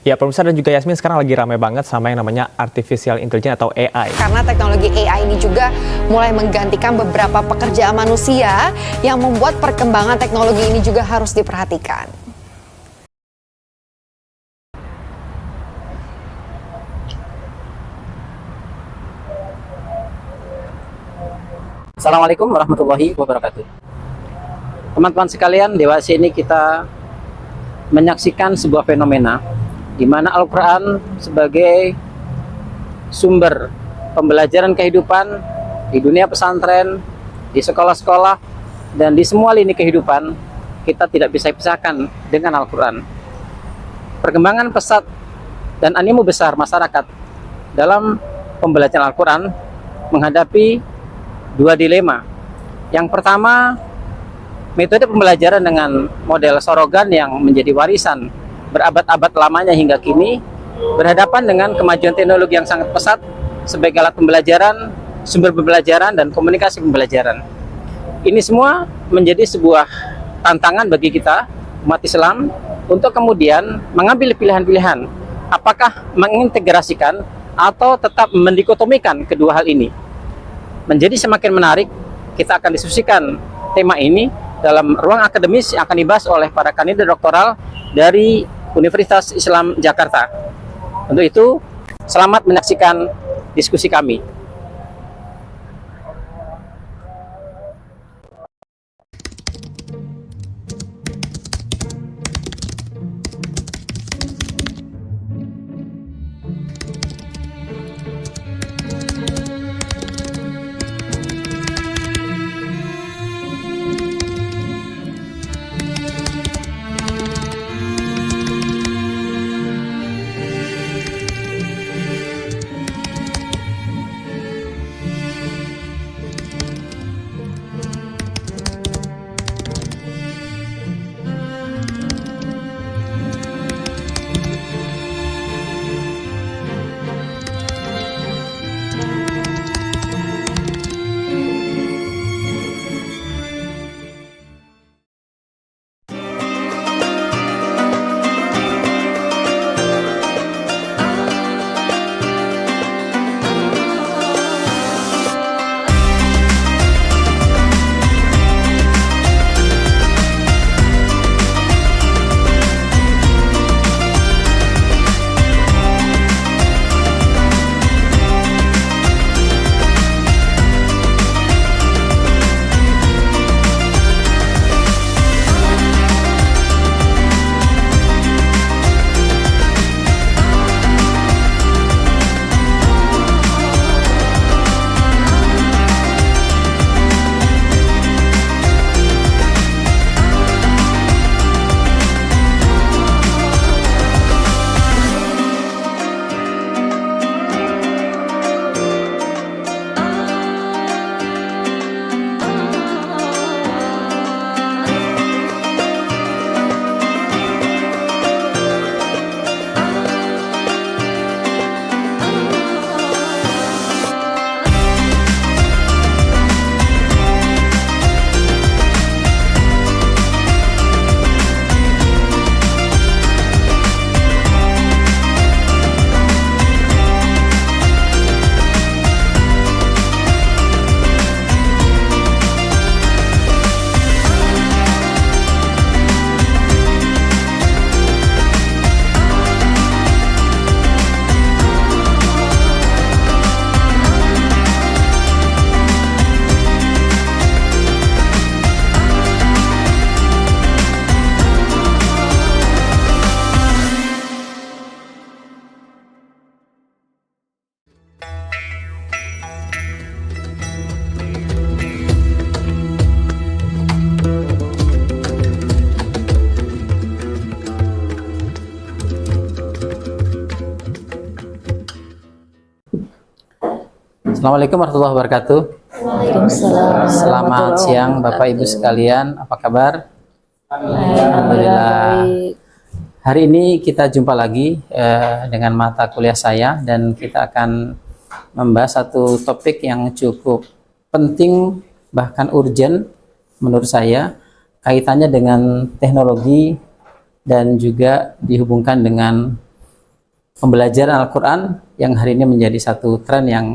Ya, pemirsa dan juga Yasmin, sekarang lagi ramai banget sama yang namanya Artificial Intelligence atau AI. Karena teknologi AI ini juga mulai menggantikan beberapa pekerjaan manusia yang membuat perkembangan teknologi ini juga harus diperhatikan. Assalamualaikum warahmatullahi wabarakatuh. Teman-teman sekalian, di WAC ini kita menyaksikan sebuah fenomena di mana Al-Quran sebagai sumber pembelajaran kehidupan di dunia pesantren, di sekolah-sekolah, dan di semua lini kehidupan, kita tidak bisa pisahkan dengan Al-Quran. Perkembangan pesat dan animo besar masyarakat dalam pembelajaran Al-Quran menghadapi dua dilema. Yang pertama, metode pembelajaran dengan model sorogan yang menjadi warisan berabad-abad lamanya hingga kini berhadapan dengan kemajuan teknologi yang sangat pesat sebagai alat pembelajaran, sumber pembelajaran, dan komunikasi pembelajaran. Ini semua menjadi sebuah tantangan bagi kita, umat Islam, untuk kemudian mengambil pilihan-pilihan apakah mengintegrasikan atau tetap mendikotomikan kedua hal ini. Menjadi semakin menarik, kita akan diskusikan tema ini dalam ruang akademis yang akan dibahas oleh para kandidat doktoral dari Universitas Islam Jakarta. Untuk itu, selamat menyaksikan diskusi kami. Assalamualaikum warahmatullahi wabarakatuh. Waalaikumsalam. Selamat siang Bapak Ibu sekalian, apa kabar? Alhamdulillah. Hari ini kita jumpa lagi dengan mata kuliah saya, dan kita akan membahas satu topik yang cukup penting, bahkan urgent menurut saya, kaitannya dengan teknologi dan juga dihubungkan dengan pembelajaran Al-Quran yang hari ini menjadi satu tren yang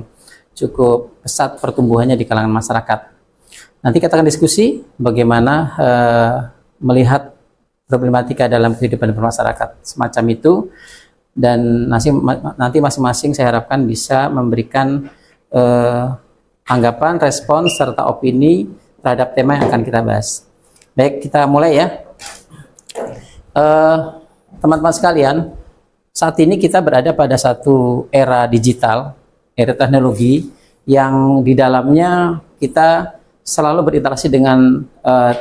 cukup pesat pertumbuhannya di kalangan masyarakat. Nanti kita akan diskusi bagaimana melihat problematika dalam kehidupan bermasyarakat semacam itu, dan nanti masing-masing saya harapkan bisa memberikan tanggapan, respon, serta opini terhadap tema yang akan kita bahas. Baik, kita mulai ya. Teman-teman sekalian, saat ini kita berada pada satu era digital, era teknologi yang di dalamnya kita selalu berinteraksi dengan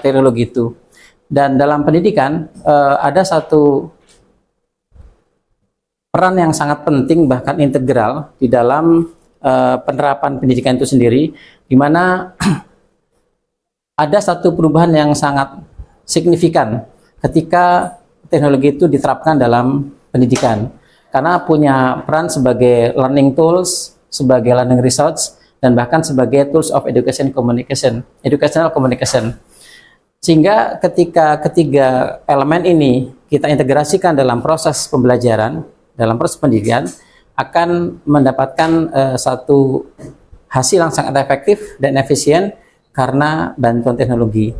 teknologi itu. Dan dalam pendidikan ada satu peran yang sangat penting, bahkan integral di dalam penerapan pendidikan itu sendiri, di mana ada satu perubahan yang sangat signifikan ketika teknologi itu diterapkan dalam pendidikan, karena punya peran sebagai learning tools, sebagai learning resource, dan bahkan sebagai tools of educational communication. Sehingga ketika ketiga elemen ini kita integrasikan dalam proses pembelajaran, dalam proses pendidikan, akan mendapatkan satu hasil yang sangat efektif dan efisien karena bantuan teknologi.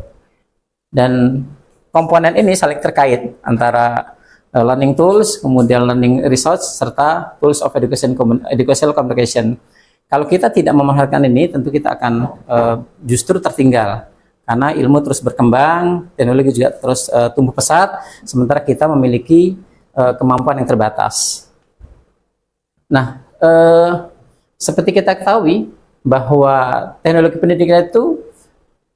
Dan komponen ini saling terkait antara learning tools, kemudian learning resource, serta tools of educational communication. Kalau kita tidak memanfaatkan ini, tentu kita akan justru tertinggal, karena ilmu terus berkembang, teknologi juga terus tumbuh pesat, sementara kita memiliki kemampuan yang terbatas. Nah, seperti kita ketahui bahwa teknologi pendidikan itu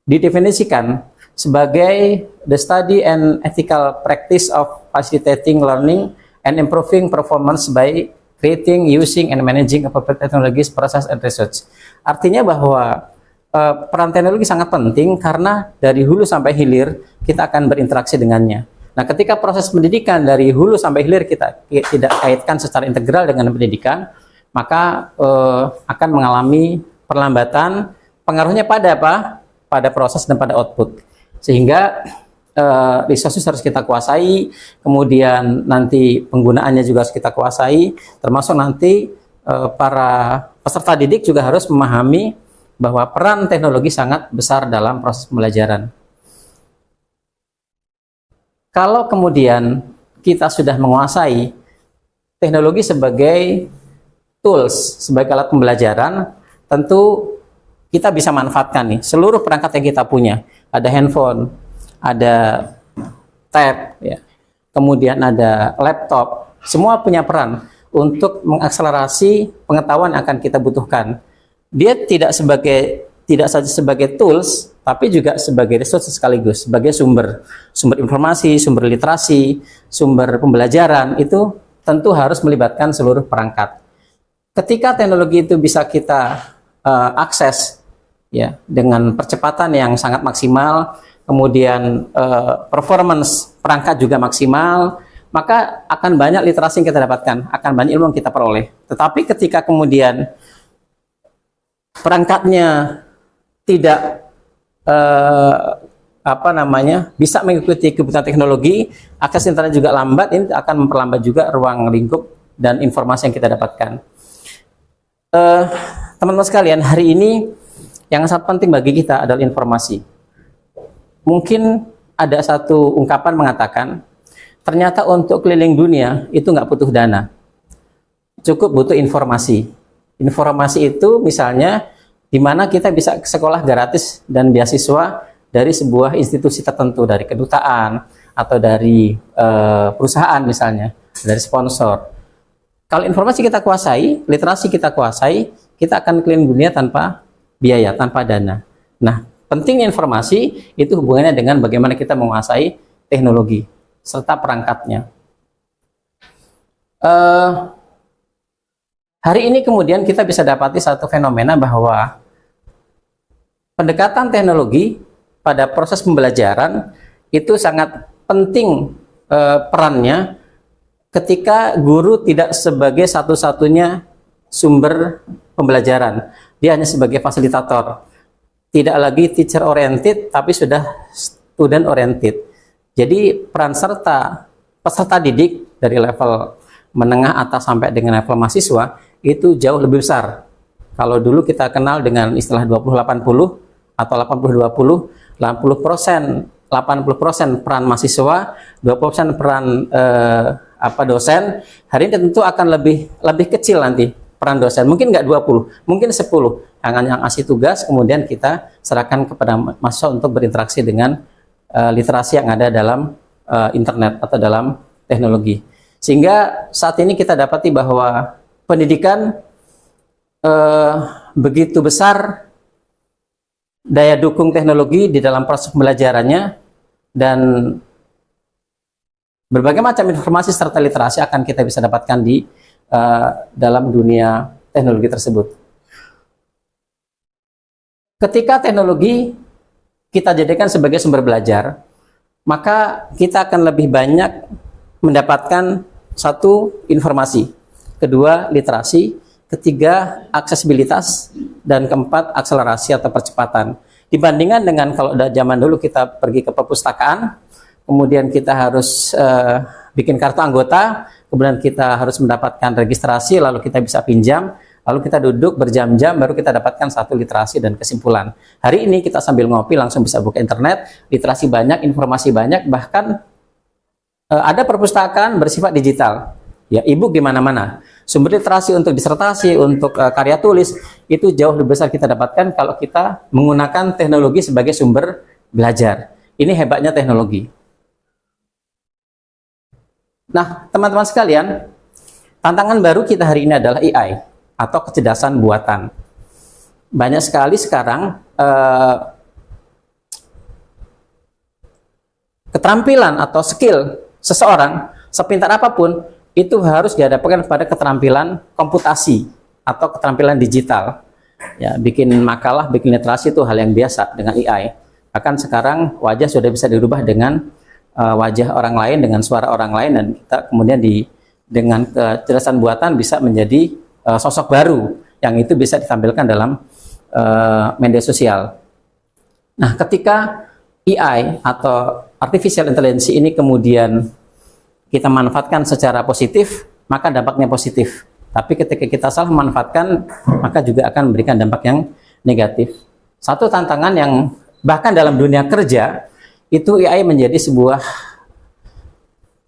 didefinisikan sebagai the study and ethical practice of facilitating learning and improving performance by creating, using, and managing appropriate technologies, process, and research. Artinya bahwa peran teknologi sangat penting karena dari hulu sampai hilir kita akan berinteraksi dengannya. Nah, ketika proses pendidikan dari hulu sampai hilir kita tidak kaitkan secara integral dengan pendidikan, maka akan mengalami perlambatan. Pengaruhnya pada apa? Pada proses dan pada output. Sehingga resources harus kita kuasai, kemudian nanti penggunaannya juga harus kita kuasai, termasuk nanti para peserta didik juga harus memahami bahwa peran teknologi sangat besar dalam proses pembelajaran. Kalau kemudian kita sudah menguasai teknologi sebagai tools, sebagai alat pembelajaran, tentu kita bisa manfaatkan nih seluruh perangkat yang kita punya. Ada handphone, ada tab, ya, kemudian ada laptop. Semua punya peran untuk mengakselerasi pengetahuan yang akan kita butuhkan. Dia tidak saja sebagai tools, tapi juga sebagai resource sekaligus, sebagai sumber informasi, sumber literasi, sumber pembelajaran. Itu tentu harus melibatkan seluruh perangkat. Ketika teknologi itu bisa kita akses, ya, dengan percepatan yang sangat maksimal, kemudian performance perangkat juga maksimal, maka akan banyak literasi yang kita dapatkan, akan banyak ilmu yang kita peroleh. Tetapi ketika kemudian perangkatnya tidak bisa mengikuti kebutuhan teknologi, akses internet juga lambat, ini akan memperlambat juga ruang lingkup dan informasi yang kita dapatkan. Teman-teman sekalian, hari ini yang sangat penting bagi kita adalah informasi. Mungkin ada satu ungkapan mengatakan, ternyata untuk keliling dunia itu nggak butuh dana, cukup butuh informasi. Informasi itu misalnya di mana kita bisa sekolah gratis dan beasiswa dari sebuah institusi tertentu, dari kedutaan atau dari perusahaan misalnya, dari sponsor. Kalau informasi kita kuasai, literasi kita kuasai, kita akan keliling dunia tanpa biaya, tanpa dana. Nah, pentingnya informasi itu hubungannya dengan bagaimana kita menguasai teknologi serta perangkatnya. Hari ini kemudian kita bisa dapati satu fenomena bahwa pendekatan teknologi pada proses pembelajaran itu sangat penting perannya ketika guru tidak sebagai satu-satunya sumber pembelajaran. Dia hanya sebagai fasilitator. Tidak lagi teacher oriented, tapi sudah student oriented. Jadi peran serta peserta didik dari level menengah atas sampai dengan level mahasiswa itu jauh lebih besar. Kalau dulu kita kenal dengan istilah 20-80 atau 80-20, 80% peran mahasiswa, 20% peran dosen. Hari ini tentu akan lebih kecil nanti peran dosen. Mungkin nggak 20, mungkin 10 yang ngasih tugas, kemudian kita serahkan kepada mahasiswa untuk berinteraksi dengan literasi yang ada dalam internet atau dalam teknologi. Sehingga saat ini kita dapati bahwa pendidikan begitu besar daya dukung teknologi di dalam proses pembelajarannya, dan berbagai macam informasi serta literasi akan kita bisa dapatkan di dalam dunia teknologi tersebut. Ketika teknologi kita jadikan sebagai sumber belajar, maka kita akan lebih banyak mendapatkan satu, informasi, kedua, literasi, ketiga, aksesibilitas, dan keempat, akselerasi atau percepatan. Dibandingkan dengan kalau zaman dulu kita pergi ke perpustakaan, kemudian kita harus bikin kartu anggota, kemudian kita harus mendapatkan registrasi, lalu kita bisa pinjam, lalu kita duduk berjam-jam, baru kita dapatkan satu literasi dan kesimpulan. Hari ini kita sambil ngopi langsung bisa buka internet, literasi banyak, informasi banyak, bahkan ada perpustakaan bersifat digital. Ya, e-book di mana-mana. Sumber literasi untuk disertasi, untuk karya tulis, itu jauh lebih besar kita dapatkan kalau kita menggunakan teknologi sebagai sumber belajar. Ini hebatnya teknologi. Nah, teman-teman sekalian, tantangan baru kita hari ini adalah AI atau kecerdasan buatan. Banyak sekali sekarang keterampilan atau skill seseorang, sepintar apapun, itu harus dihadapkan pada keterampilan komputasi atau keterampilan digital. Ya, bikin makalah, bikin literasi itu hal yang biasa dengan AI. Bahkan sekarang wajah sudah bisa dirubah dengan wajah orang lain, dengan suara orang lain, dan kita kemudian dengan kecerdasan buatan bisa menjadi sosok baru yang itu bisa ditampilkan dalam media sosial. Nah, ketika AI atau artificial intelligence ini kemudian kita manfaatkan secara positif, maka dampaknya positif. Tapi ketika kita salah memanfaatkan, maka juga akan memberikan dampak yang negatif. Satu tantangan yang bahkan dalam dunia kerja, itu AI menjadi sebuah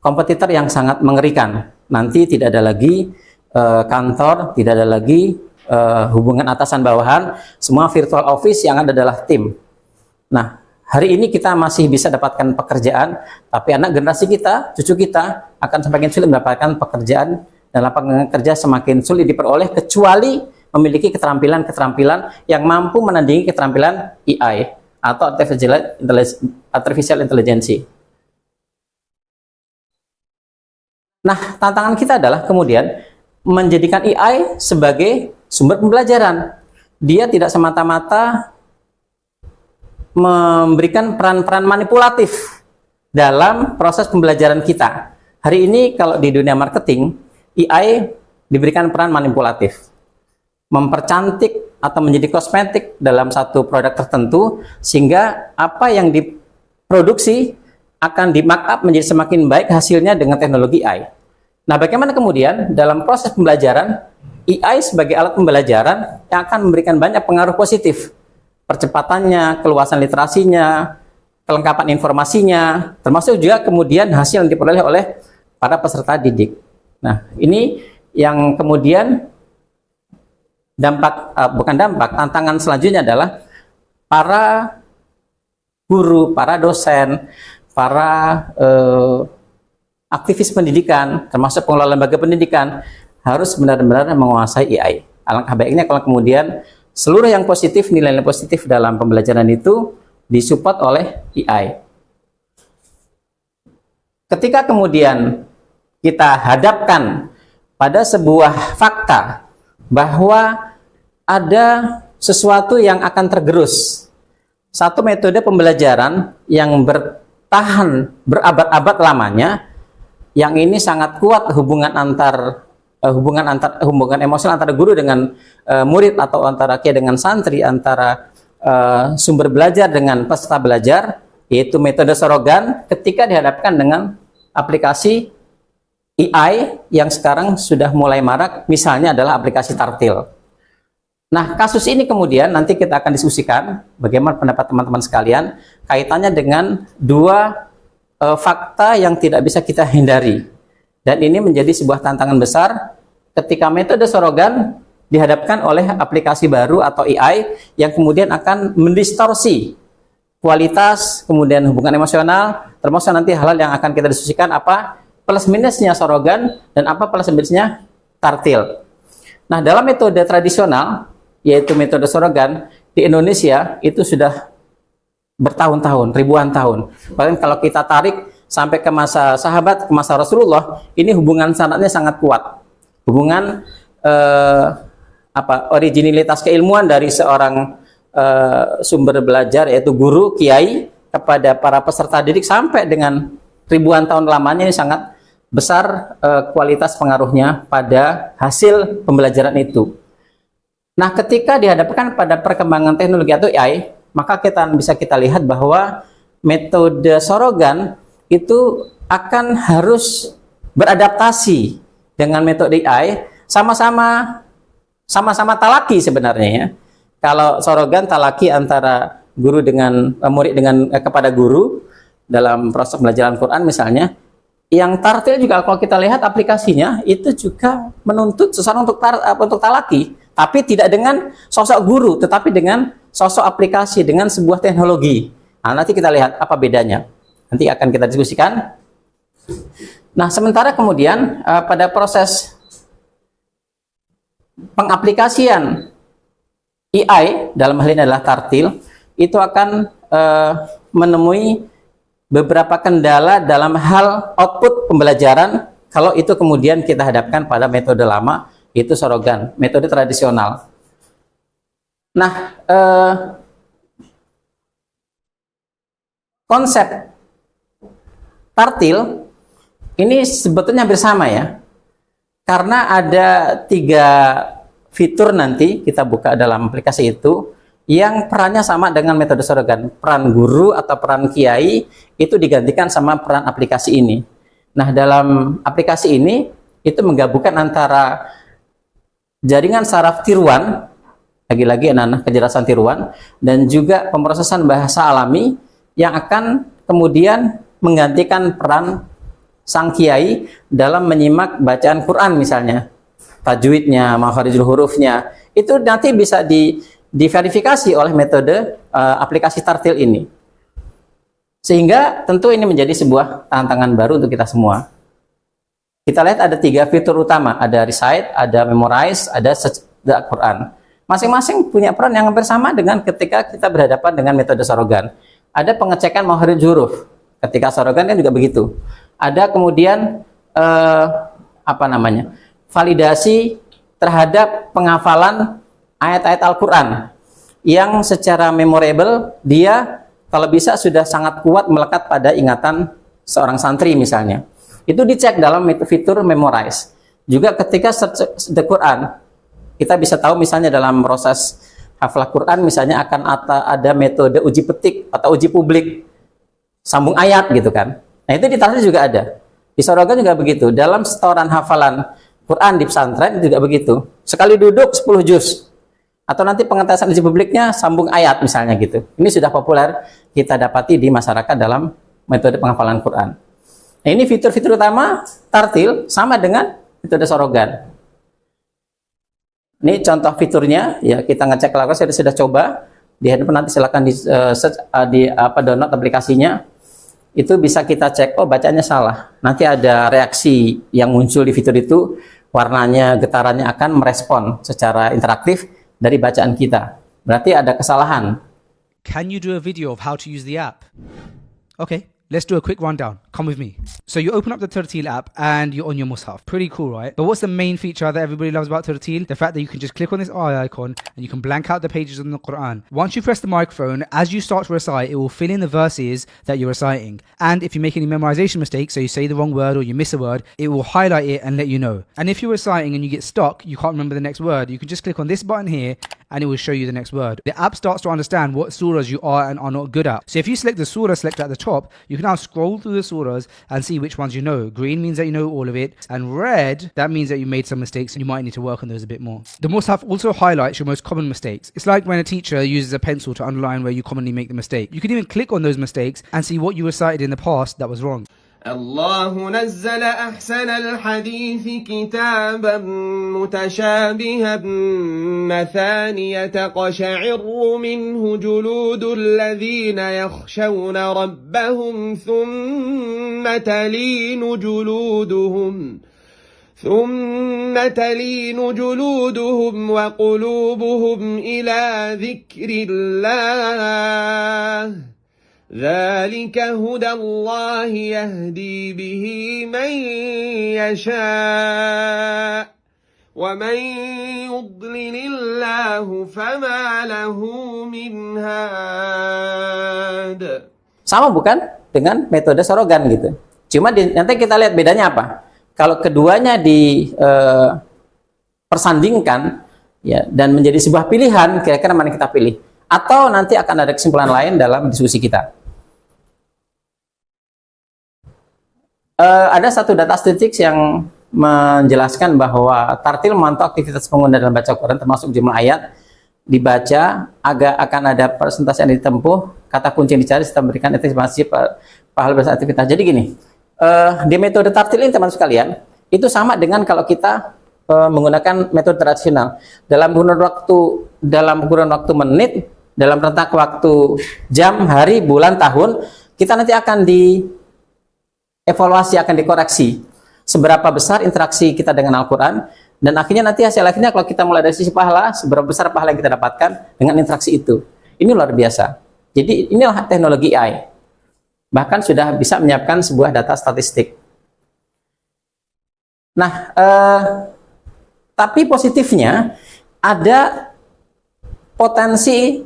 kompetitor yang sangat mengerikan. Nanti tidak ada lagi kantor, tidak ada lagi hubungan atasan bawahan, semua virtual office, yang ada adalah tim. Nah, hari ini kita masih bisa dapatkan pekerjaan, tapi anak generasi kita, cucu kita akan semakin sulit mendapatkan pekerjaan, dan lapangan kerja semakin sulit diperoleh kecuali memiliki keterampilan-keterampilan yang mampu menandingi keterampilan AI atau artificial intelligence. Nah, tantangan kita adalah kemudian menjadikan AI sebagai sumber pembelajaran. Dia tidak semata-mata memberikan peran-peran manipulatif dalam proses pembelajaran kita. Hari ini kalau di dunia marketing, AI diberikan peran manipulatif, mempercantik atau menjadi kosmetik dalam satu produk tertentu, sehingga apa yang diproduksi akan di-markup menjadi semakin baik hasilnya dengan teknologi AI. Nah, bagaimana kemudian dalam proses pembelajaran, AI sebagai alat pembelajaran yang akan memberikan banyak pengaruh positif, percepatannya, keluasan literasinya, kelengkapan informasinya, termasuk juga kemudian hasil yang diperoleh oleh para peserta didik. Nah, ini yang kemudian tantangan selanjutnya adalah para guru, para dosen, para aktivis pendidikan, termasuk pengelola lembaga pendidikan, harus benar-benar menguasai AI. Alangkah baiknya kalau kemudian seluruh yang positif, nilai-nilai positif dalam pembelajaran itu disupport oleh AI. Ketika kemudian kita hadapkan pada sebuah fakta bahwa ada sesuatu yang akan tergerus, satu metode pembelajaran yang bertahan berabad-abad lamanya, yang ini sangat kuat hubungan emosional antara guru dengan murid, atau antara kiai dengan santri, antara sumber belajar dengan peserta belajar, yaitu metode Sorogan. Ketika dihadapkan dengan aplikasi AI yang sekarang sudah mulai marak, misalnya adalah aplikasi Tartil. Nah, kasus ini kemudian nanti kita akan diskusikan bagaimana pendapat teman-teman sekalian kaitannya dengan dua fakta yang tidak bisa kita hindari. Dan ini menjadi sebuah tantangan besar ketika metode sorogan dihadapkan oleh aplikasi baru atau AI yang kemudian akan mendistorsi kualitas, kemudian hubungan emosional, termasuk nanti hal-hal yang akan kita diskusikan apa plus minusnya sorogan dan apa plus minusnya Tartil. Nah, dalam metode tradisional, yaitu metode sorogan, di Indonesia itu sudah bertahun-tahun, ribuan tahun. Bahkan kalau kita tarik sampai ke masa sahabat, ke masa Rasulullah, ini hubungan sanadnya sangat kuat. Hubungan originalitas keilmuan dari seorang sumber belajar, yaitu guru, kiai, kepada para peserta didik sampai dengan ribuan tahun lamanya ini sangat besar kualitas pengaruhnya pada hasil pembelajaran itu. Nah, ketika dihadapkan pada perkembangan teknologi atau AI, maka bisa kita lihat bahwa metode sorogan itu akan harus beradaptasi dengan metode AI, sama-sama talaki sebenarnya ya. Kalau sorogan talaki antara guru dengan murid dengan kepada guru dalam proses pembelajaran Quran misalnya. Yang Tartil juga kalau kita lihat aplikasinya itu juga menuntut seseorang untuk talaki, tapi tidak dengan sosok guru, tetapi dengan sosok aplikasi, dengan sebuah teknologi. Nah, nanti kita lihat apa bedanya. Nanti akan kita diskusikan. Nah, sementara kemudian pada proses pengaplikasian AI dalam hal ini adalah Tartil, itu akan menemui beberapa kendala dalam hal output pembelajaran kalau itu kemudian kita hadapkan pada metode lama, yaitu sorogan, metode tradisional. Nah, konsep Tartil ini sebetulnya hampir sama ya, karena ada 3 fitur nanti kita buka dalam aplikasi itu yang perannya sama dengan metode sorogan. Peran guru atau peran kiai itu digantikan sama peran aplikasi ini. Nah, dalam aplikasi ini itu menggabungkan antara jaringan saraf tiruan, lagi-lagi anak-anak kejelasan tiruan, dan juga pemrosesan bahasa alami yang akan kemudian menggantikan peran sang kiai dalam menyimak bacaan Quran misalnya. Tajwidnya, makharijul hurufnya, itu nanti bisa diverifikasi oleh metode aplikasi Tartil ini. Sehingga tentu ini menjadi sebuah tantangan baru untuk kita semua. Kita lihat ada 3 fitur utama, ada recite, ada memorize, ada search the Quran. Masing-masing punya peran yang hampir sama dengan ketika kita berhadapan dengan metode sorogan. Ada pengecekan makharijul huruf, ketika sorogan kan juga begitu. Ada kemudian validasi terhadap penghafalan ayat-ayat Al-Quran yang secara memorable dia kalau bisa sudah sangat kuat melekat pada ingatan seorang santri misalnya. Itu dicek dalam fitur memorize. Juga ketika search the Quran, kita bisa tahu misalnya dalam proses hafal Quran misalnya akan ada metode uji petik atau uji publik sambung ayat gitu kan. Nah, itu di Tartil juga ada. Di sorogan juga begitu. Dalam setoran hafalan Quran di pesantren juga begitu. Sekali duduk 10 juz. Atau nanti pengetesan uji publiknya sambung ayat misalnya gitu. Ini sudah populer kita dapati di masyarakat dalam metode penghafalan Quran. Nah, ini fitur-fitur utama Tartil sama dengan metode sorogan. Ini contoh fiturnya ya, kita ngecek lakukan, saya sudah coba di handphone, nanti silakan download aplikasinya. Itu bisa kita cek, oh bacanya salah. Nanti ada reaksi yang muncul di fitur itu, warnanya, getarannya akan merespon secara interaktif dari bacaan kita. Berarti ada kesalahan. Can you do a video of how to use the app? Okay, let's do a quick rundown. Come with me. So you open up the Tartil app and you're on your Mus'haf. Pretty cool, right? But what's the main feature that everybody loves about Tartil? The fact that you can just click on this eye icon and you can blank out the pages in the Quran. Once you press the microphone, as you start to recite, it will fill in the verses that you're reciting. And if you make any memorization mistakes, so you say the wrong word or you miss a word, it will highlight it and let you know. And if you're reciting and you get stuck, you can't remember the next word, you can just click on this button here and it will show you the next word. The app starts to understand what surahs you are and are not good at. So if you select the surah selected at the top, you can can now scroll through the surahs and see which ones you know. Green means that you know all of it, and red, that means that you made some mistakes and you might need to work on those a bit more. The Mus'haf also highlights your most common mistakes. It's like when a teacher uses a pencil to underline where you commonly make the mistake. You can even click on those mistakes and see what you recited in the past that was wrong. الله نزل أحسن الحديث كتابا متشابها مثانية تقشعر منه جلود الذين يخشون ربهم ثم تلين جلودهم وقلوبهم إلى ذكر الله ذلك هدى الله يهدي به من يشاء ومن يضلل الله فما له من هاد. Sama bukan dengan metode sorogan gitu. Cuma nanti kita lihat bedanya apa. Kalau keduanya persandingkan ya, dan menjadi sebuah pilihan, kira-kira mana kita pilih? Atau nanti akan ada kesimpulan lain dalam diskusi kita. Ada satu data statistik yang menjelaskan bahwa tartil memantau aktivitas pengguna dalam baca Quran, termasuk jumlah ayat dibaca, akan ada persentase yang ditempuh, kata kunci yang dicari, serta memberikan estimasi pahala beraktivitas. Jadi gini, di metode tartil ini teman sekalian, itu sama dengan kalau kita menggunakan metode tradisional. Dalam kurun waktu menit, dalam rentang waktu jam, hari, bulan, tahun, kita nanti akan dievaluasi, akan dikoreksi seberapa besar interaksi kita dengan Al-Quran, dan akhirnya nanti hasil akhirnya kalau kita mulai dari sisi pahala, seberapa besar pahala yang kita dapatkan dengan interaksi itu. Ini luar biasa. Jadi inilah teknologi AI. Bahkan sudah bisa menyiapkan sebuah data statistik. Nah, tapi positifnya ada potensi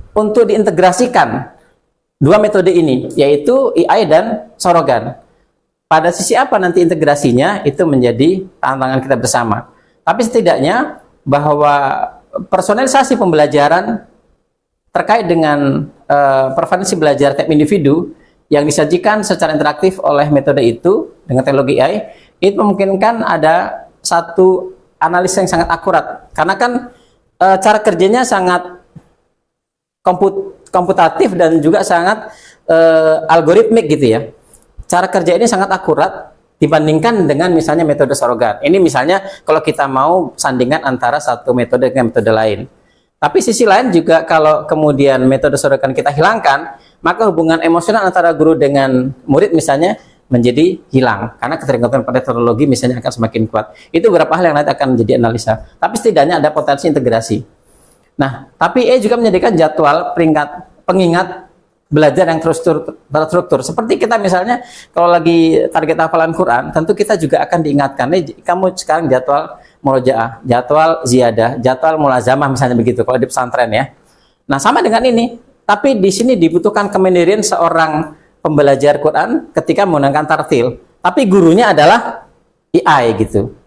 untuk diintegrasikan dua metode ini, yaitu AI dan sorogan. Pada sisi apa nanti integrasinya, itu menjadi tantangan kita bersama. Tapi setidaknya bahwa personalisasi pembelajaran terkait dengan preferensi belajar tiap individu yang disajikan secara interaktif oleh metode itu dengan teknologi AI, itu memungkinkan ada satu analisa yang sangat akurat. Karena kan cara kerjanya sangat komputatif dan juga sangat algoritmik gitu ya. Cara kerja ini sangat akurat dibandingkan dengan misalnya metode sorogan. Ini misalnya kalau kita mau sandingan antara satu metode dengan metode lain. Tapi sisi lain juga kalau kemudian metode sorogan kita hilangkan, maka hubungan emosional antara guru dengan murid misalnya menjadi hilang. Karena ketergantungan pada teknologi misalnya akan semakin kuat. Itu beberapa hal yang nanti akan menjadi analisa. Tapi setidaknya ada potensi integrasi. Nah, tapi juga menyediakan jadwal pengingat belajar yang terstruktur. Seperti kita misalnya kalau lagi target hafalan Quran, tentu kita juga akan diingatkan, kamu sekarang jadwal murojaah, jadwal ziyadah, jadwal mulazamah misalnya begitu kalau di pesantren ya. Nah, sama dengan ini, tapi di sini dibutuhkan kemandirian seorang pembelajar Quran ketika menggunakan tartil. Tapi gurunya adalah AI gitu.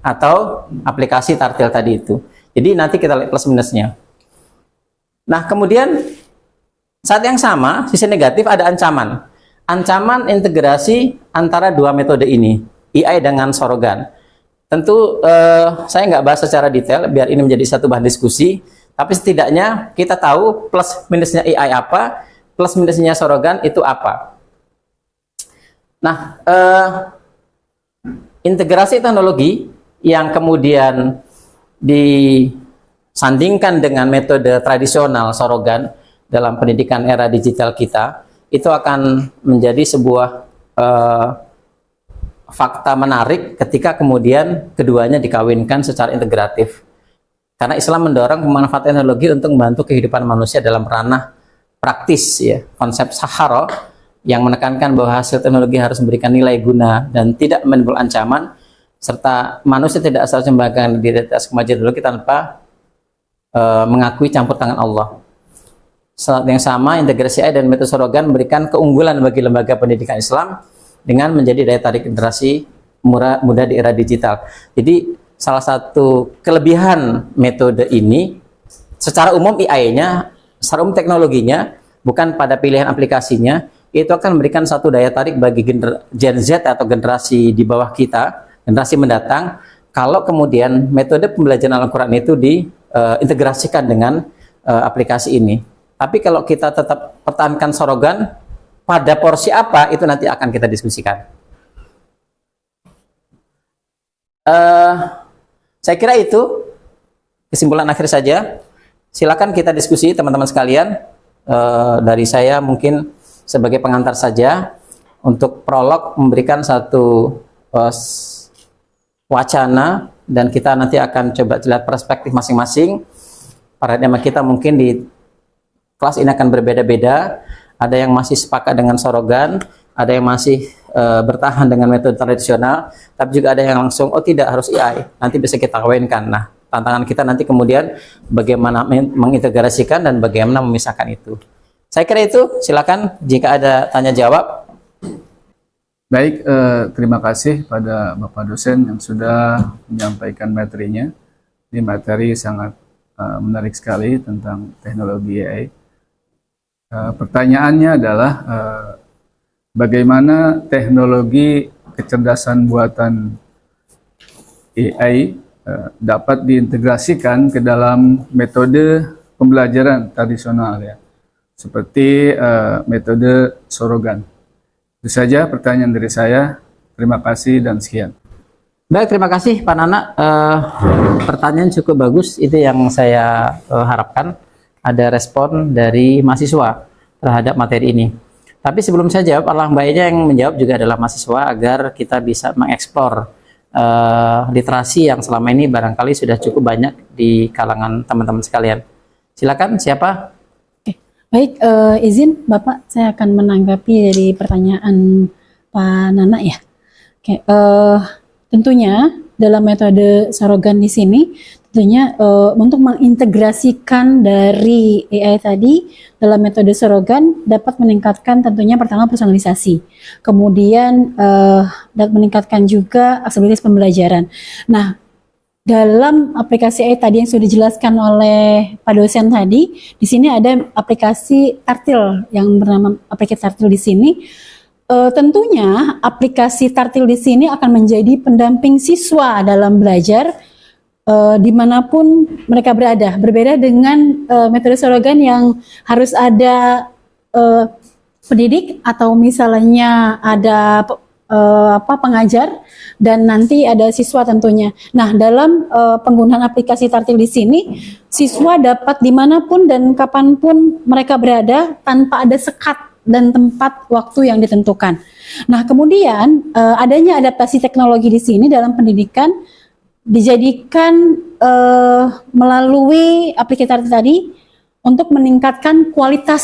Atau aplikasi tartil tadi itu. Jadi nanti kita lihat plus minusnya. Nah, kemudian saat yang sama, sisi negatif ada ancaman. Ancaman integrasi antara dua metode ini, AI dengan sorogan. Tentu saya nggak bahas secara detail, biar ini menjadi satu bahan diskusi. Tapi setidaknya kita tahu plus minusnya AI apa, plus minusnya sorogan itu apa. Nah, integrasi teknologi yang kemudian disandingkan dengan metode tradisional sorogan dalam pendidikan era digital kita, itu akan menjadi sebuah fakta menarik ketika kemudian keduanya dikawinkan secara integratif. Karena Islam mendorong pemanfaatan teknologi untuk membantu kehidupan manusia dalam ranah praktis ya. Konsep saharo yang menekankan bahwa hasil teknologi harus memberikan nilai guna dan tidak menimbulkan ancaman, serta manusia tidak asal mengembangkan diri atas kemajuan teknologi tanpa mengakui campur tangan Allah. Saat yang sama, integrasi AI dan metode sorogan memberikan keunggulan bagi lembaga pendidikan Islam dengan menjadi daya tarik generasi muda di era digital. Jadi salah satu kelebihan metode ini secara umum AI-nya, secara umum teknologinya, bukan pada pilihan aplikasinya, itu akan memberikan satu daya tarik bagi Gen Z atau generasi di bawah kita, generasi mendatang, kalau kemudian metode pembelajaran Al-Quran itu diintegrasikan dengan aplikasi ini. Tapi kalau kita tetap pertahankan sorogan, pada porsi apa, itu nanti akan kita diskusikan. Saya kira itu kesimpulan akhir saja. Silakan kita diskusi teman-teman sekalian. Dari saya mungkin sebagai pengantar saja untuk prolog memberikan satu wacana, dan kita nanti akan coba lihat perspektif masing-masing. Paradigma kita mungkin di kelas ini akan berbeda-beda. Ada yang masih sepakat dengan sorogan, ada yang masih bertahan dengan metode tradisional, tapi juga ada yang langsung, oh tidak, harus AI, nanti bisa kita kawinkan. Nah, tantangan kita nanti kemudian bagaimana mengintegrasikan dan bagaimana memisahkan itu. Saya kira itu, silakan jika ada tanya jawab. Baik, terima kasih pada Bapak dosen yang sudah menyampaikan materinya. Ini materi sangat menarik sekali tentang teknologi AI. Pertanyaannya adalah bagaimana teknologi kecerdasan buatan AI dapat diintegrasikan ke dalam metode pembelajaran tradisional, ya, seperti metode sorogan. Itu saja pertanyaan dari saya. Terima kasih dan sekian. Baik, terima kasih Pak Nana. Pertanyaan cukup bagus, itu yang saya harapkan ada respon dari mahasiswa terhadap materi ini. Tapi sebelum saya jawab, alangkah baiknya yang menjawab juga adalah mahasiswa, agar kita bisa mengeksplor literasi yang selama ini barangkali sudah cukup banyak di kalangan teman-teman sekalian. Silakan, siapa? Oke. Baik, izin Bapak, saya akan menanggapi dari pertanyaan Pak Nana ya. Oke, tentunya dalam metode sorogan di sini, tentunya untuk mengintegrasikan dari AI tadi dalam metode sorogan dapat meningkatkan tentunya pertama personalisasi, kemudian dapat meningkatkan juga aksesibilitas pembelajaran. Nah, dalam aplikasi AI tadi yang sudah dijelaskan oleh Pak dosen tadi, di sini ada aplikasi Tartil yang bernama aplikasi Tartil di sini. Tentunya aplikasi Tartil di sini akan menjadi pendamping siswa dalam belajar dimanapun mereka berada. Berbeda dengan metode sorogan yang harus ada pendidik atau misalnya ada pengajar dan nanti ada siswa tentunya. Nah, dalam penggunaan aplikasi Tartil di sini, siswa dapat dimanapun dan kapanpun mereka berada tanpa ada sekat dan tempat waktu yang ditentukan. Nah, kemudian adanya adaptasi teknologi di sini dalam pendidikan dijadikan melalui aplikasi Tartil tadi untuk meningkatkan kualitas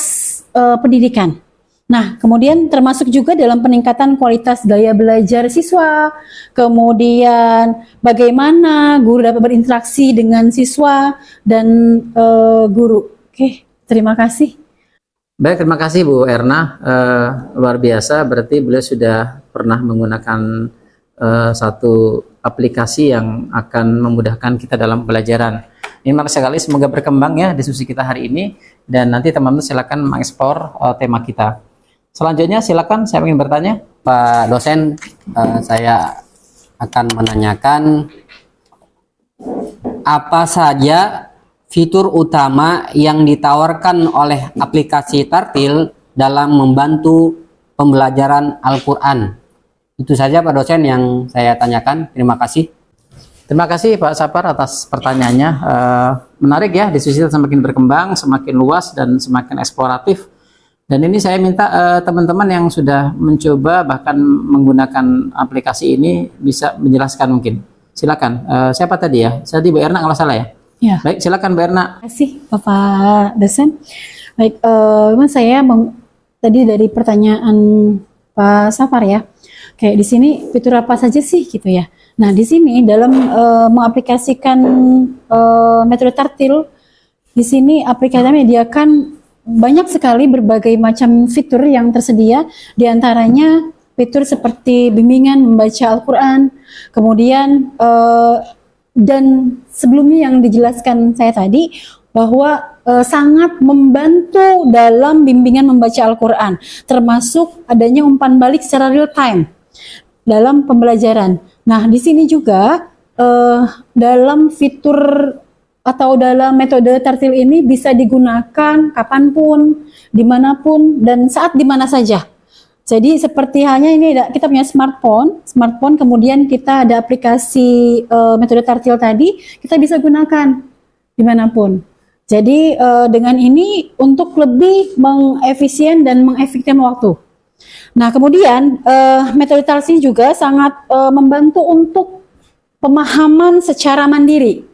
pendidikan. Nah, kemudian termasuk juga dalam peningkatan kualitas gaya belajar siswa, kemudian bagaimana guru dapat berinteraksi dengan siswa dan guru. Oke, terima kasih. Baik, terima kasih Bu Erna. Luar biasa, berarti beliau sudah pernah menggunakan satu aplikasi yang akan memudahkan kita dalam pelajaran. Ini menarik sekali, semoga berkembang ya diskusi kita hari ini, dan nanti teman-teman silakan mengeksplor tema kita. Selanjutnya silakan, saya ingin bertanya. Pak dosen, saya akan menanyakan apa saja fitur utama yang ditawarkan oleh aplikasi Tartil dalam membantu pembelajaran Al-Quran. Itu saja Pak dosen yang saya tanyakan. Terima kasih. Terima kasih Pak Sapar atas pertanyaannya. Menarik ya, diskusi kita semakin berkembang, semakin luas dan semakin eksploratif. Dan ini saya minta teman-teman yang sudah mencoba bahkan menggunakan aplikasi ini bisa menjelaskan mungkin. Silakan. Siapa tadi ya? Saya Bu Erna kalau salah ya. Ya. Baik, silakan Bu Erna. Terima kasih Bapak dosen. Baik, saya tadi dari pertanyaan Pak Sapar ya. Kayak di sini fitur apa saja sih gitu ya. Nah, di sini dalam mengaplikasikan metode Tartil, di sini aplikasi menyediakan banyak sekali berbagai macam fitur yang tersedia, diantaranya fitur seperti bimbingan membaca Al-Quran, kemudian dan sebelumnya yang dijelaskan saya tadi, bahwa sangat membantu dalam bimbingan membaca Al-Quran, termasuk adanya umpan balik secara real time dalam pembelajaran. Nah, di sini juga dalam fitur atau dalam metode tartil ini bisa digunakan kapanpun, dimanapun, dan saat dimana saja. Jadi seperti halnya ini kita punya smartphone kemudian kita ada aplikasi metode tartil tadi, kita bisa gunakan dimanapun. Jadi dengan ini untuk lebih mengefisien dan mengefektifkan waktu. Nah kemudian metode tartil juga sangat membantu untuk pemahaman secara mandiri.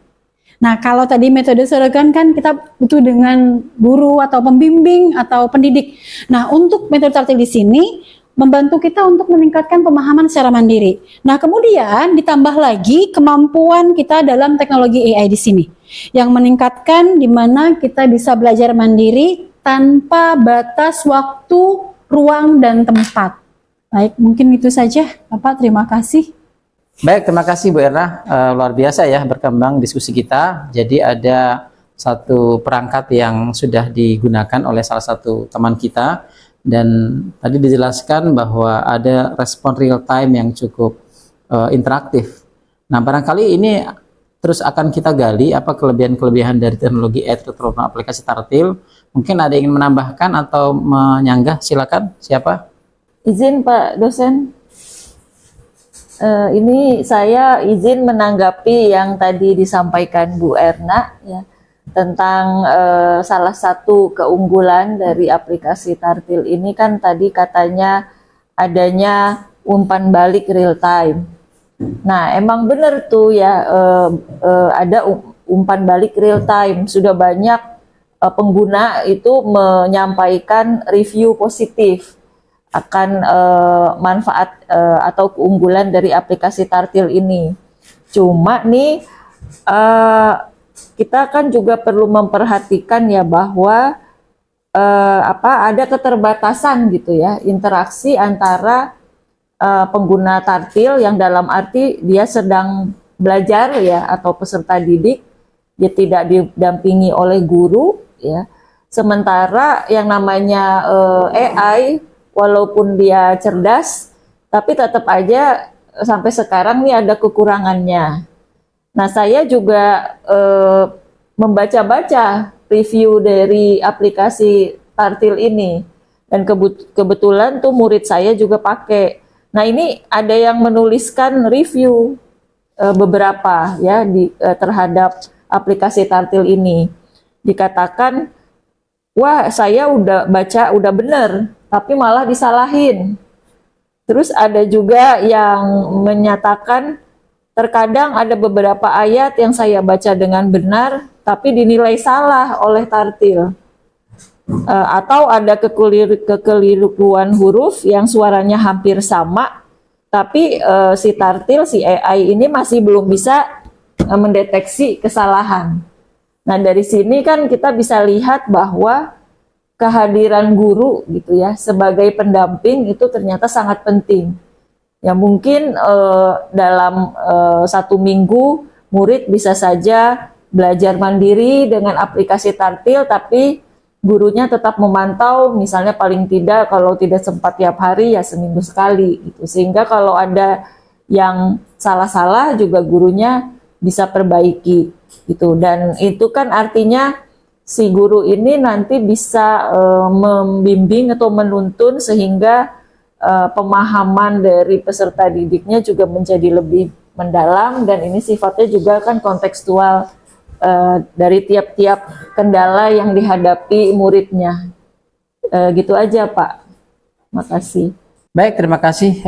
Nah kalau tadi metode Sorogan kan kita butuh dengan guru atau pembimbing atau pendidik. Nah untuk metode tartil di sini membantu kita untuk meningkatkan pemahaman secara mandiri. Nah kemudian ditambah lagi kemampuan kita dalam teknologi AI di sini, yang meningkatkan di mana kita bisa belajar mandiri tanpa batas waktu, ruang, dan tempat. Baik, mungkin itu saja Bapak, terima kasih. Baik, terima kasih Bu Erna. Luar biasa ya berkembang diskusi kita. Jadi ada satu perangkat yang sudah digunakan oleh salah satu teman kita, dan tadi dijelaskan bahwa ada respon real time yang cukup interaktif. Nah, barangkali ini terus akan kita gali apa kelebihan-kelebihan dari teknologi terutama aplikasi tartil. Mungkin ada yang ingin menambahkan atau menyanggah, silakan. Siapa? Izin Pak dosen. Ini saya izin menanggapi yang tadi disampaikan Bu Erna ya, tentang salah satu keunggulan dari aplikasi tartil ini kan tadi katanya adanya umpan balik real time. Nah emang benar tuh ya, ada umpan balik real time. Sudah banyak pengguna itu menyampaikan review positif akan manfaat atau keunggulan dari aplikasi tartil ini. Cuma nih kita kan juga perlu memperhatikan ya bahwa ada keterbatasan gitu ya interaksi antara pengguna tartil yang dalam arti dia sedang belajar ya atau peserta didik, dia tidak didampingi oleh guru ya. Sementara yang namanya AI walaupun dia cerdas, tapi tetap aja sampai sekarang nih ada kekurangannya. Nah, saya juga membaca-baca review dari aplikasi tartil ini, dan kebetulan tuh murid saya juga pakai. Nah, ini ada yang menuliskan review beberapa ya terhadap aplikasi tartil ini. Dikatakan, wah saya udah baca udah bener, tapi malah disalahin. Terus ada juga yang menyatakan terkadang ada beberapa ayat yang saya baca dengan benar, tapi dinilai salah oleh tartil. Atau ada kekeliruan huruf yang suaranya hampir sama, tapi si tartil, si AI ini masih belum bisa mendeteksi kesalahan. Nah dari sini kan kita bisa lihat bahwa kehadiran guru gitu ya sebagai pendamping itu ternyata sangat penting. Ya mungkin dalam 1 minggu murid bisa saja belajar mandiri dengan aplikasi tartil, tapi gurunya tetap memantau, misalnya paling tidak kalau tidak sempat tiap hari ya seminggu sekali gitu. Sehingga kalau ada yang salah-salah juga gurunya bisa perbaiki gitu. Dan itu kan artinya si guru ini nanti bisa membimbing atau menuntun sehingga pemahaman dari peserta didiknya juga menjadi lebih mendalam, dan ini sifatnya juga kan kontekstual dari tiap-tiap kendala yang dihadapi muridnya. Gitu aja Pak. Makasih. Baik, terima kasih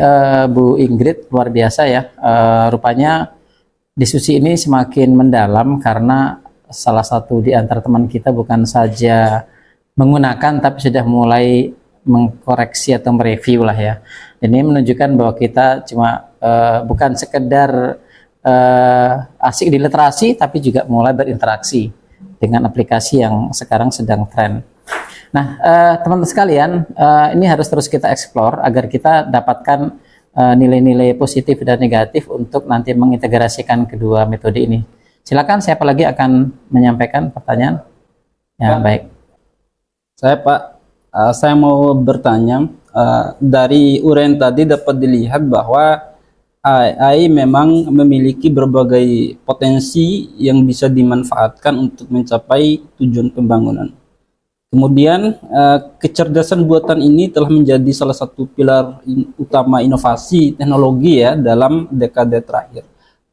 Bu Ingrid, luar biasa ya. Rupanya diskusi ini semakin mendalam karena salah satu di antara teman kita bukan saja menggunakan tapi sudah mulai mengkoreksi atau mereview lah ya. Ini menunjukkan bahwa kita cuma bukan sekedar asik di literasi, tapi juga mulai berinteraksi dengan aplikasi yang sekarang sedang tren. Nah, teman-teman sekalian, ini harus terus kita explore agar kita dapatkan nilai-nilai positif dan negatif untuk nanti mengintegrasikan kedua metode ini. Silakan, siapa lagi akan menyampaikan pertanyaan? Ya, baik. Saya mau bertanya, dari uraian tadi dapat dilihat bahwa AI memang memiliki berbagai potensi yang bisa dimanfaatkan untuk mencapai tujuan pembangunan. Kemudian, kecerdasan buatan ini telah menjadi salah satu pilar utama inovasi teknologi ya dalam dekade terakhir.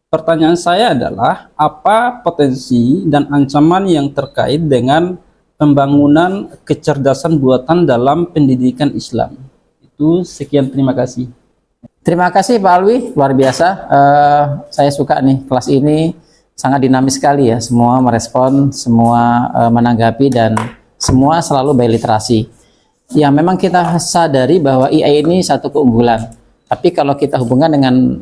Pertanyaan saya adalah, apa potensi dan ancaman yang terkait dengan pembangunan kecerdasan buatan dalam pendidikan Islam? Itu sekian, terima kasih. Terima kasih Pak Alwi, luar biasa. Saya suka nih kelas ini, sangat dinamis sekali ya. Semua merespon, semua menanggapi, dan semua selalu by literasi. Ya memang kita sadari bahwa AI ini satu keunggulan. Tapi kalau kita hubungkan dengan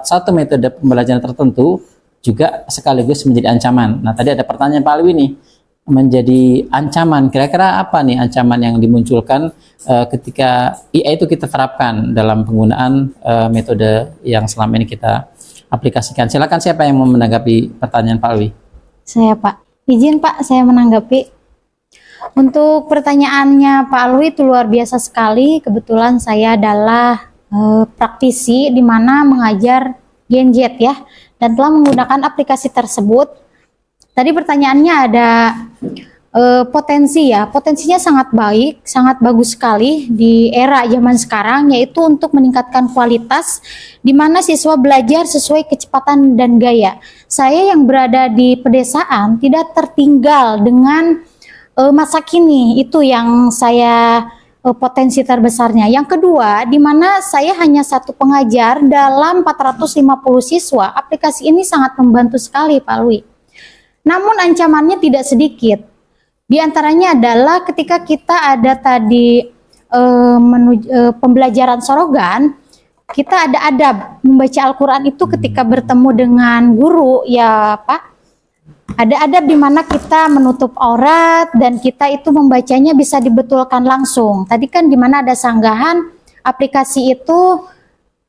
satu metode pembelajaran tertentu, juga sekaligus menjadi ancaman. Nah tadi ada pertanyaan Pak Alwi nih, menjadi ancaman. Kira-kira apa nih ancaman yang dimunculkan ketika AI itu kita terapkan dalam penggunaan metode yang selama ini kita aplikasikan? Silakan, siapa yang mau menanggapi pertanyaan Pak Alwi? Saya Pak. Izin Pak, saya menanggapi. Untuk pertanyaannya Pak Alwi itu luar biasa sekali. Kebetulan saya adalah praktisi di mana mengajar Gen Z ya, dan telah menggunakan aplikasi tersebut. Tadi pertanyaannya ada potensi ya, potensinya sangat baik, sangat bagus sekali di era zaman sekarang, yaitu untuk meningkatkan kualitas di mana siswa belajar sesuai kecepatan dan gaya. Saya yang berada di pedesaan tidak tertinggal dengan masa kini, itu yang saya potensi terbesarnya. Yang kedua, di mana saya hanya satu pengajar dalam 450 siswa, aplikasi ini sangat membantu sekali Pak Alwi. Namun ancamannya tidak sedikit. Di antaranya adalah ketika kita ada tadi pembelajaran sorogan, kita ada adab membaca Al-Quran itu ketika bertemu dengan guru ya Pak. Ada adab di mana kita menutup aurat dan kita itu membacanya bisa dibetulkan langsung. Tadi kan di mana ada sanggahan aplikasi itu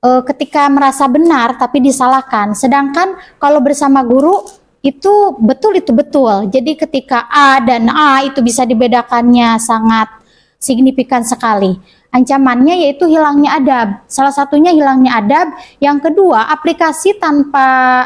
ketika merasa benar tapi disalahkan. Sedangkan kalau bersama guru itu betul. Jadi ketika A dan A itu bisa dibedakannya sangat signifikan sekali. Ancamannya yaitu hilangnya adab. Salah satunya hilangnya adab. Yang kedua, aplikasi tanpa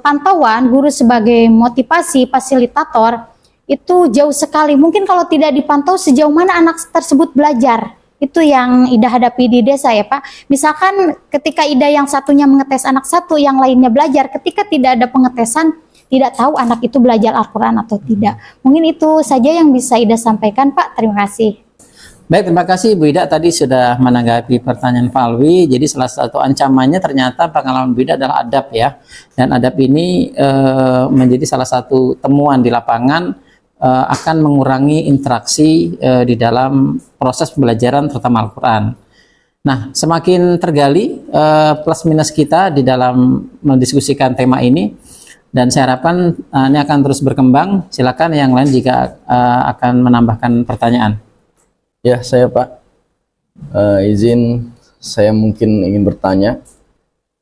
pantauan guru sebagai motivasi fasilitator itu jauh sekali. Mungkin kalau tidak dipantau sejauh mana anak tersebut belajar. Itu yang Ida hadapi di desa ya Pak. Misalkan ketika Ida yang satunya mengetes anak satu, yang lainnya belajar. Ketika tidak ada pengetesan, tidak tahu anak itu belajar Al-Quran atau tidak. Mungkin itu saja yang bisa Ida sampaikan Pak. Terima kasih. Baik, terima kasih Bu Ida tadi sudah menanggapi pertanyaan Pak Alwi. Jadi salah satu ancamannya ternyata pengalaman Bu Ida adalah adab ya. Dan adab ini menjadi salah satu temuan di lapangan, akan mengurangi interaksi di dalam proses pembelajaran terutama Al-Quran. Nah, semakin tergali plus minus kita di dalam mendiskusikan tema ini, dan saya harapkan ini akan terus berkembang. Silakan yang lain jika akan menambahkan pertanyaan. Ya, saya Pak. Izin saya mungkin ingin bertanya.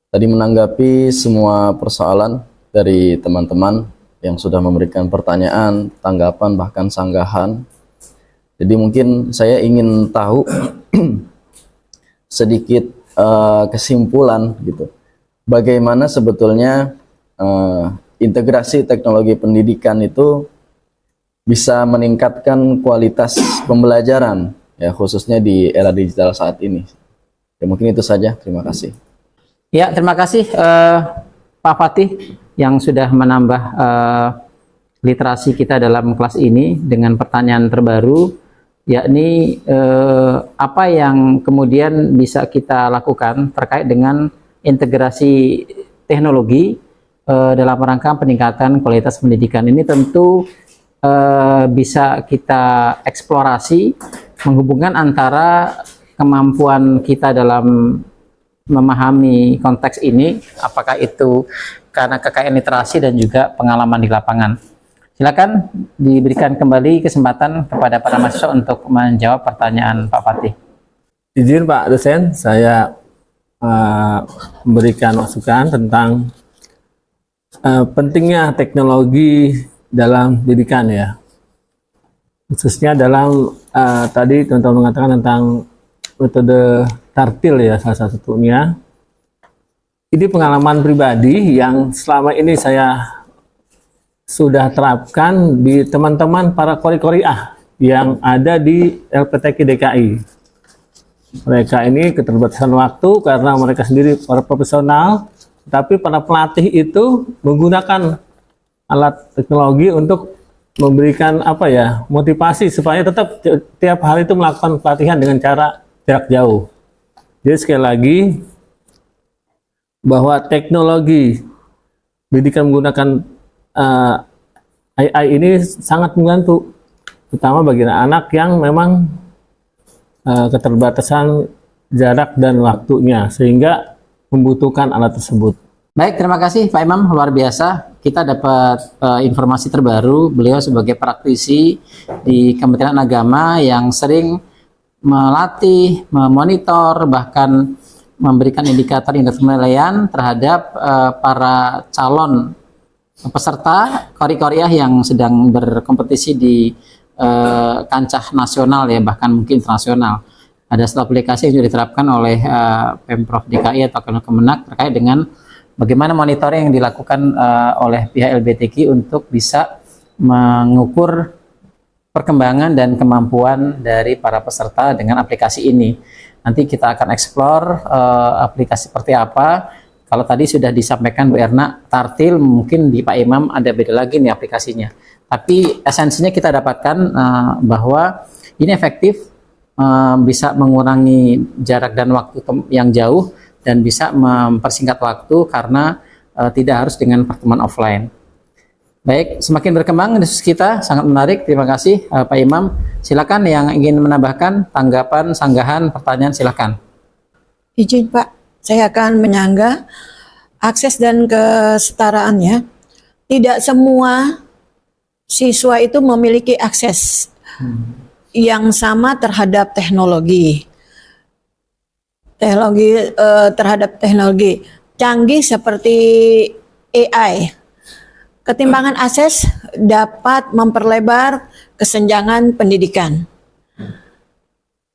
Tadi menanggapi semua persoalan dari teman-teman yang sudah memberikan pertanyaan, tanggapan, bahkan sanggahan. Jadi mungkin saya ingin tahu sedikit kesimpulan gitu. Bagaimana sebetulnya integrasi teknologi pendidikan itu bisa meningkatkan kualitas pembelajaran ya, khususnya di era digital saat ini. Ya, mungkin itu saja. Terima kasih. Ya, terima kasih Pak Fatih yang sudah menambah literasi kita dalam kelas ini dengan pertanyaan terbaru, yakni apa yang kemudian bisa kita lakukan terkait dengan integrasi teknologi dalam rangka peningkatan kualitas pendidikan. Ini tentu bisa kita eksplorasi menghubungkan antara kemampuan kita dalam memahami konteks ini, apakah itu karena kekayaan literasi dan juga pengalaman di lapangan. Silakan diberikan kembali kesempatan kepada para mahasiswa untuk menjawab pertanyaan Pak Fatih. Izin Pak dosen, saya memberikan masukan tentang pentingnya teknologi dalam pendidikan ya. khususnya dalam tadi teman-teman mengatakan tentang metode tartil ya salah satunya. Ini pengalaman pribadi yang selama ini saya sudah terapkan di teman-teman para qori-qoriah yang ada di LPTQ DKI. Mereka ini keterbatasan waktu karena mereka sendiri para profesional, tapi para pelatih itu menggunakan alat teknologi untuk memberikan motivasi supaya tetap tiap hari itu melakukan pelatihan dengan cara jarak jauh. Jadi sekali lagi bahwa teknologi pendidikan menggunakan AI ini sangat membantu, terutama bagi anak yang memang keterbatasan jarak dan waktunya sehingga membutuhkan alat tersebut. Baik, terima kasih Pak Imam, luar biasa. Kita dapat informasi terbaru. Beliau sebagai praktisi di Kementerian Agama yang sering melatih, memonitor, bahkan memberikan indikator penilaian terhadap para calon peserta qori-qoriah yang sedang berkompetisi di kancah nasional ya, bahkan mungkin internasional. Ada satu aplikasi yang sudah diterapkan oleh Pemprov DKI atau Kemenak terkait dengan bagaimana monitoring yang dilakukan oleh pihak LBTQ untuk bisa mengukur perkembangan dan kemampuan dari para peserta dengan aplikasi ini. Nanti kita akan explore aplikasi seperti apa. Kalau tadi sudah disampaikan Bu Erna, tartil mungkin di Pak Imam ada beda lagi nih aplikasinya. Tapi esensinya kita dapatkan bahwa ini efektif, bisa mengurangi jarak dan waktu yang jauh dan bisa mempersingkat waktu karena tidak harus dengan pertemuan offline. Baik, semakin berkembang diskusi kita, sangat menarik. Terima kasih Pak Imam. Silakan yang ingin menambahkan tanggapan, sanggahan, pertanyaan, silakan. Izin Pak, saya akan menyanggah akses dan kesetaraannya. Tidak semua siswa itu memiliki akses yang sama terhadap teknologi. Terhadap teknologi canggih seperti AI. Ketimbangan akses dapat memperlebar kesenjangan pendidikan.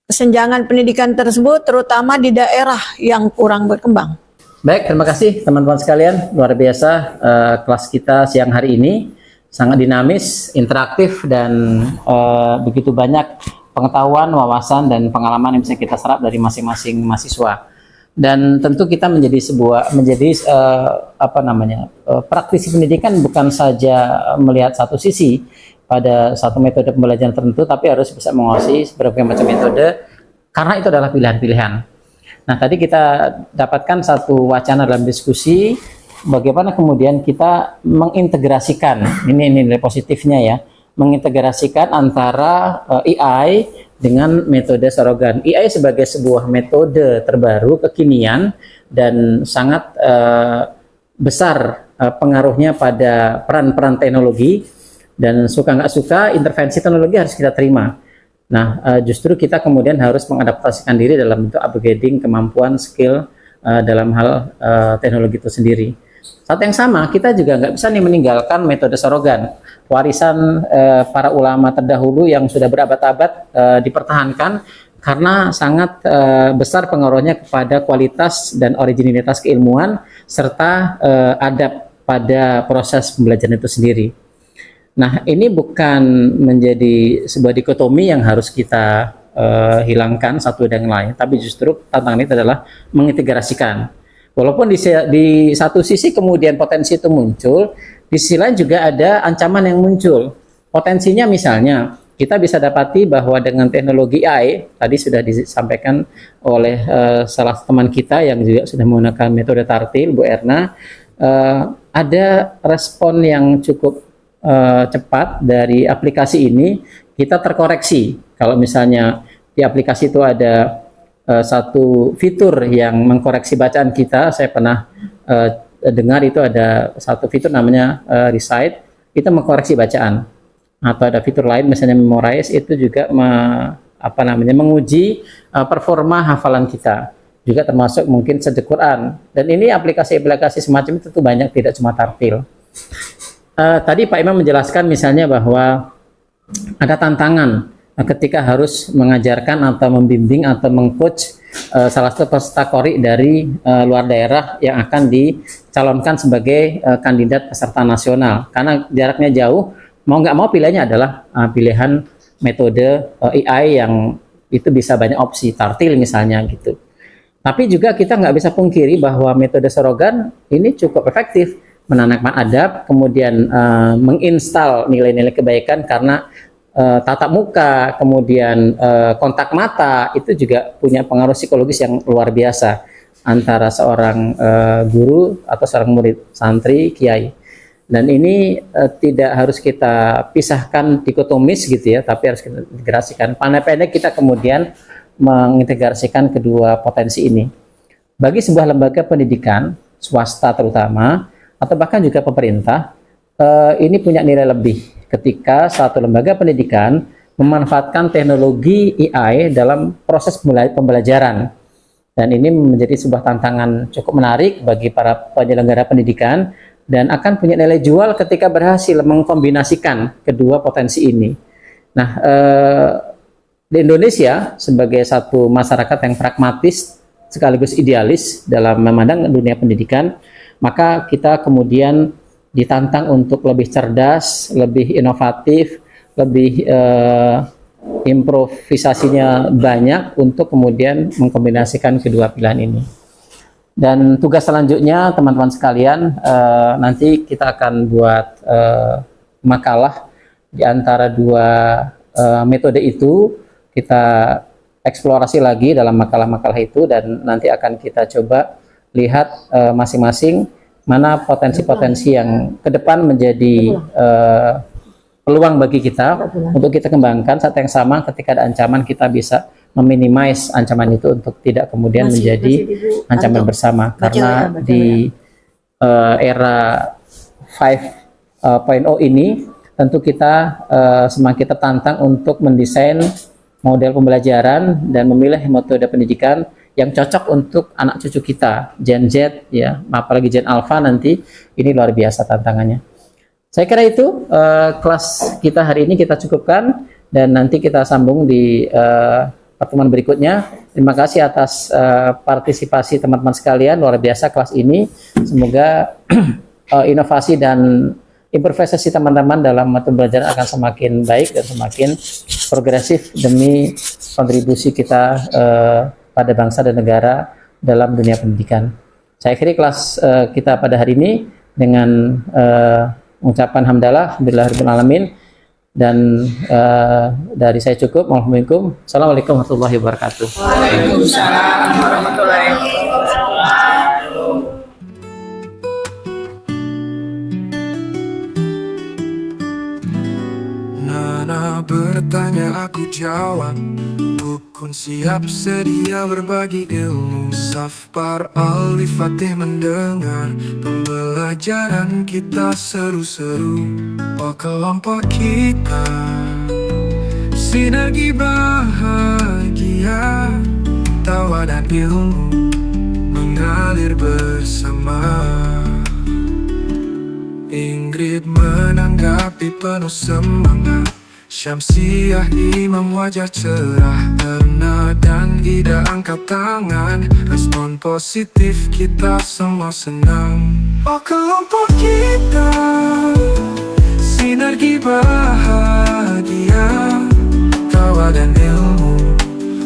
Kesenjangan pendidikan tersebut terutama di daerah yang kurang berkembang. Baik, terima kasih teman-teman sekalian. Luar biasa kelas kita siang hari ini. Sangat dinamis, interaktif, dan begitu banyak pengetahuan, wawasan, dan pengalaman yang bisa kita serap dari masing-masing mahasiswa. Dan tentu kita menjadi praktisi pendidikan bukan saja melihat satu sisi pada satu metode pembelajaran tertentu, tapi harus bisa menguasai berbagai macam metode karena itu adalah pilihan-pilihan. Nah, tadi kita dapatkan satu wacana dalam diskusi bagaimana kemudian kita mengintegrasikan, ini nilai positifnya ya, mengintegrasikan antara AI dengan metode Sorogan. AI sebagai sebuah metode terbaru, kekinian, dan sangat besar pengaruhnya pada peran-peran teknologi, dan suka nggak suka intervensi teknologi harus kita terima. Nah, justru kita kemudian harus mengadaptasikan diri dalam bentuk upgrading kemampuan, skill dalam hal teknologi itu sendiri. Saat yang sama, kita juga nggak bisa nih meninggalkan metode Sorogan. Warisan para ulama terdahulu yang sudah berabad-abad dipertahankan karena sangat besar pengaruhnya kepada kualitas dan originalitas keilmuan serta adab pada proses pembelajaran itu sendiri. Nah, ini bukan menjadi sebuah dikotomi yang harus kita hilangkan satu dengan lain, tapi justru tantangan itu adalah mengintegrasikan. Walaupun di satu sisi kemudian potensi itu muncul, di sisi lain juga ada ancaman yang muncul. Potensinya misalnya, kita bisa dapati bahwa dengan teknologi AI, tadi sudah disampaikan oleh salah teman kita yang juga sudah menggunakan metode tartil, Bu Erna, ada respon yang cukup cepat dari aplikasi ini, kita terkoreksi. Kalau misalnya di aplikasi itu ada satu fitur yang mengkoreksi bacaan kita, saya pernah dengar itu ada satu fitur namanya recite, itu mengkoreksi bacaan. Atau ada fitur lain misalnya memorize, itu juga menguji performa hafalan kita. Juga termasuk mungkin sedekah Quran. Dan ini aplikasi-aplikasi semacam itu tuh banyak, tidak cuma tartil. Tadi Pak Imam menjelaskan misalnya bahwa ada tantangan ketika harus mengajarkan atau membimbing atau mengcoach salah satu peserta KORI dari luar daerah yang akan dicalonkan sebagai kandidat peserta nasional. Karena jaraknya jauh, mau nggak mau pilihannya adalah pilihan metode AI yang itu bisa banyak opsi, tartil misalnya gitu. Tapi juga kita nggak bisa pungkiri bahwa metode Sorogan ini cukup efektif menanamkan adab, kemudian menginstal nilai-nilai kebaikan karena tatap muka, kemudian kontak mata itu juga punya pengaruh psikologis yang luar biasa antara seorang guru atau seorang murid, santri, kiai. Dan ini tidak harus kita pisahkan dikotomis gitu ya, tapi harus kita integrasikan. Pandai-pandai kita kemudian mengintegrasikan kedua potensi ini. Bagi sebuah lembaga pendidikan, swasta terutama, atau bahkan juga pemerintah, ini punya nilai lebih ketika satu lembaga pendidikan memanfaatkan teknologi AI dalam proses pembelajaran. Dan ini menjadi sebuah tantangan cukup menarik bagi para penyelenggara pendidikan dan akan punya nilai jual ketika berhasil mengkombinasikan kedua potensi ini. Nah, di Indonesia sebagai satu masyarakat yang pragmatis sekaligus idealis dalam memandang dunia pendidikan, maka kita kemudian ditantang untuk lebih cerdas, lebih inovatif, lebih improvisasinya banyak untuk kemudian mengkombinasikan kedua pilihan ini. Dan tugas selanjutnya teman-teman sekalian, nanti kita akan buat makalah di antara dua metode itu, kita eksplorasi lagi dalam makalah-makalah itu dan nanti akan kita coba lihat masing-masing mana potensi-potensi yang ke depan menjadi peluang bagi kita untuk kita kembangkan. Saat yang sama ketika ada ancaman kita bisa meminimais ancaman itu untuk tidak kemudian menjadi ancaman bersama. Karena di era 5.0 ini tentu kita semakin tertantang untuk mendesain model pembelajaran dan memilih metode pendidikan yang cocok untuk anak cucu kita, Gen Z, ya, apalagi Gen Alpha nanti, ini luar biasa tantangannya. Saya kira itu kelas kita hari ini kita cukupkan dan nanti kita sambung di pertemuan berikutnya. Terima kasih atas partisipasi teman-teman sekalian, luar biasa kelas ini. Semoga inovasi dan improvisasi teman-teman dalam metode belajar akan semakin baik dan semakin progresif demi kontribusi kita pada bangsa dan negara dalam dunia pendidikan. Saya akhiri kelas kita pada hari ini dengan mengucapkan hamdalah, alhamdulillahirabbil alamin, dan dari saya cukup. Assalamualaikum warahmatullahi wabarakatuh. Waalaikumsalam warahmatullahi wabarakatuh. Nana bertanya, aku jawab. Dukun siap sedia berbagi ilmu. Safar Al-Fatih mendengar pembelajaran kita seru-seru. Oh kelompok kita sinergi bahagia, tawa dan ilmu mengalir bersama. Ingrid menanggapi penuh semangat. Syamsiah Imam wajah cerah. Erna dan Ida angkat tangan. Respon positif kita semua senang. Oh kelompok kita sinergi bahagia, tawa dan ilmu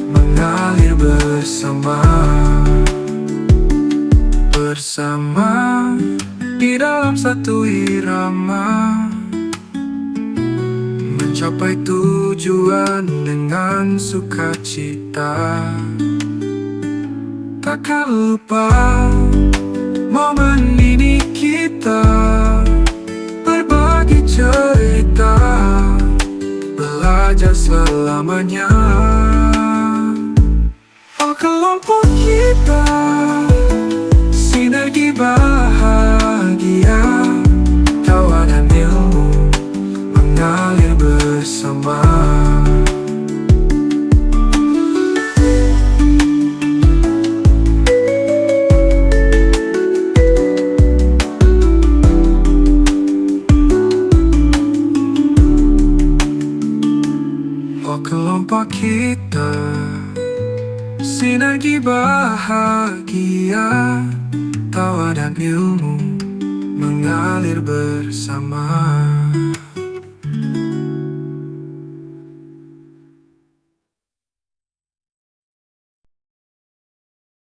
mengalir bersama. Bersama di dalam satu irama, mencapai tujuan dengan sukacita. Takkan lupa momen ini kita berbagi cerita, belajar selamanya. Oh kelompok kita sinergi bahagia, tawa dan ilmu mengalir bersama. kelompok kita, sinergi bahagia, tawa dan ilmu mengalir bersama.